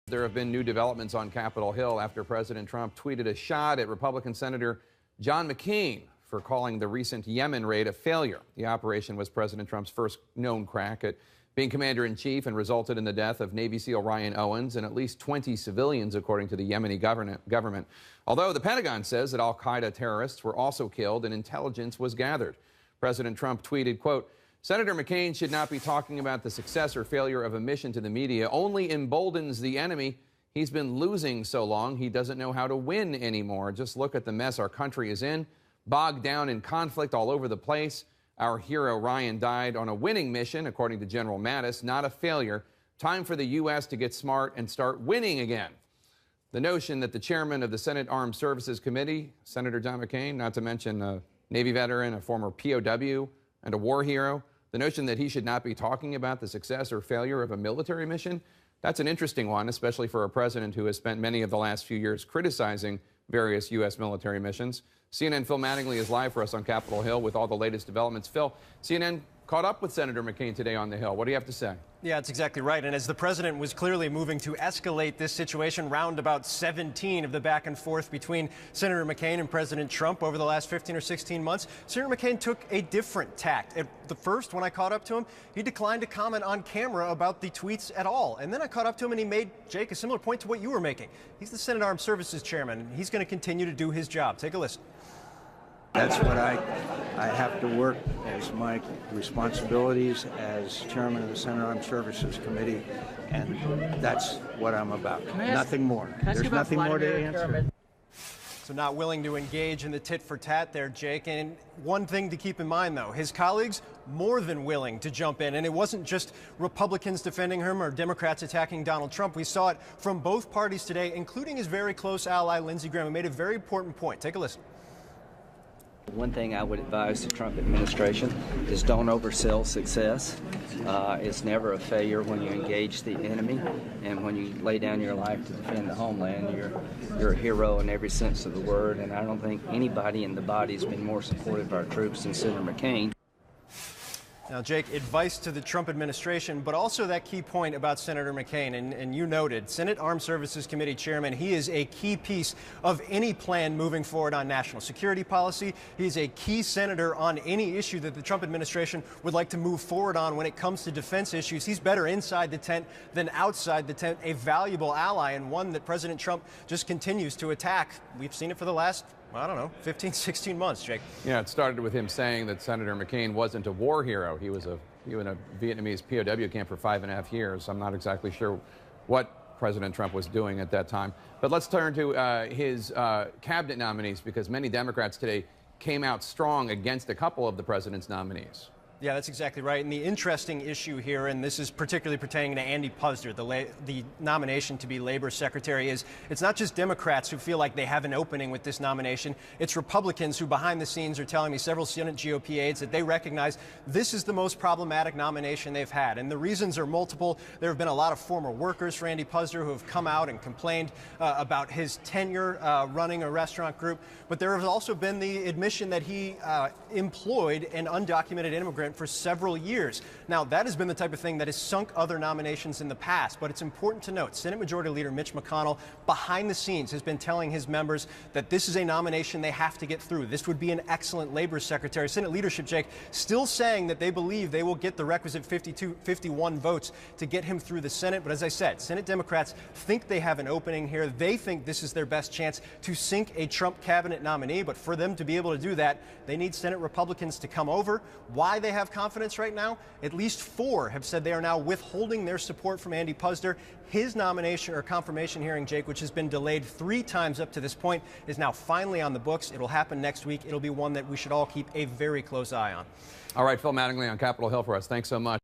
There have been new developments on Capitol Hill after President Trump tweeted a shot at Republican Senator John McCain for calling the recent Yemen raid a failure. The operation was President Trump's first known crack at being commander-in-chief and resulted in the death of Navy SEAL Ryan Owens and at least 20 civilians, according to the Yemeni government. Although the Pentagon says that al-Qaeda terrorists were also killed and intelligence was gathered. President Trump tweeted, quote, "Senator McCain should not be talking about the success or failure of a mission to the media. Only emboldens the enemy. He's been losing so long, he doesn't know how to win anymore. Just look at the mess our country is in, bogged down in conflict all over the place. Our hero Ryan died on a winning mission, according to General Mattis, not a failure. Time for the U.S. to get smart and start winning again." The notion that the chairman of the Senate Armed Services Committee, Senator John McCain, not to mention a Navy veteran, a former POW, and a war hero, the notion that he should not be talking about the success or failure of a military mission, that's an interesting one, especially for a president who has spent many of the last few years criticizing various U.S. military missions. CNN Phil Mattingly is live for us on Capitol Hill with all the latest developments. Phil, CNN caught up with Senator McCain today on the Hill. What do you have to say? Yeah, that's exactly right. And as the president was clearly moving to escalate this situation, round about 17 of the back and forth between Senator McCain and President Trump over the last 15 or 16 months, Senator McCain took a different tact. At the first, when I caught up to him, he declined to comment on camera about the tweets at all. And then I caught up to him and he made, Jake, a similar point to what you were making. He's the Senate Armed Services Chairman, and he's going to continue to do his job. Take a listen. That's what I have to work as my responsibilities as chairman of the Senate Armed Services Committee, and that's what I'm about. Nothing more. There's nothing more to answer. So not willing to engage in the tit for tat there, Jake. And one thing to keep in mind, though, his colleagues more than willing to jump in. And it wasn't just Republicans defending him or Democrats attacking Donald Trump. We saw it from both parties today, including his very close ally, Lindsey Graham, who made a very important point. Take a listen. One thing I would advise the Trump administration is don't oversell success. It's never a failure when you engage the enemy, and when you lay down your life to defend the homeland, you're a hero in every sense of the word, and I don't think anybody in the body has been more supportive of our troops than Senator McCain. Now, Jake, advice to the Trump administration, but also that key point about Senator McCain, and you noted, Senate Armed Services Committee Chairman, he is a key piece of any plan moving forward on national security policy. He's a key senator on any issue that the Trump administration would like to move forward on when it comes to defense issues. He's better inside the tent than outside the tent, a valuable ally, and one that President Trump just continues to attack. We've seen it for the last, I don't know, 15, 16 months, Jake. Yeah, it started with him saying that Senator McCain wasn't a war hero. He was in a Vietnamese POW camp for 5.5 years. I'm not exactly sure what President Trump was doing at that time. But let's turn to his cabinet nominees, because many Democrats today came out strong against a couple of the president's nominees. Yeah, that's exactly right. And the interesting issue here, and this is particularly pertaining to Andy Puzder, the nomination to be Labor Secretary, is it's not just Democrats who feel like they have an opening with this nomination. It's Republicans who behind the scenes are telling me, several Senate GOP aides, that they recognize this is the most problematic nomination they've had. And the reasons are multiple. There have been a lot of former workers for Andy Puzder who have come out and complained about his tenure running a restaurant group. But there has also been the admission that he employed an undocumented immigrant for several years. Now, that has been the type of thing that has sunk other nominations in the past, but it's important to note Senate Majority Leader Mitch McConnell behind the scenes has been telling his members that this is a nomination they have to get through. This would be an excellent Labor Secretary. Senate leadership, Jake, still saying that they believe they will get the requisite 51 votes to get him through the Senate. But as I said, Senate Democrats think they have an opening here. They think this is their best chance to sink a Trump cabinet nominee. But for them to be able to do that, they need Senate Republicans to come over. Why they have confidence right now? At least 4 have said they are now withholding their support from Andy Puzder. His nomination or confirmation hearing, Jake, which has been delayed 3 times up to this point, is now finally on the books. It'll happen next week. It'll be one that we should all keep a very close eye on. All right, Phil Mattingly on Capitol Hill for us. Thanks so much.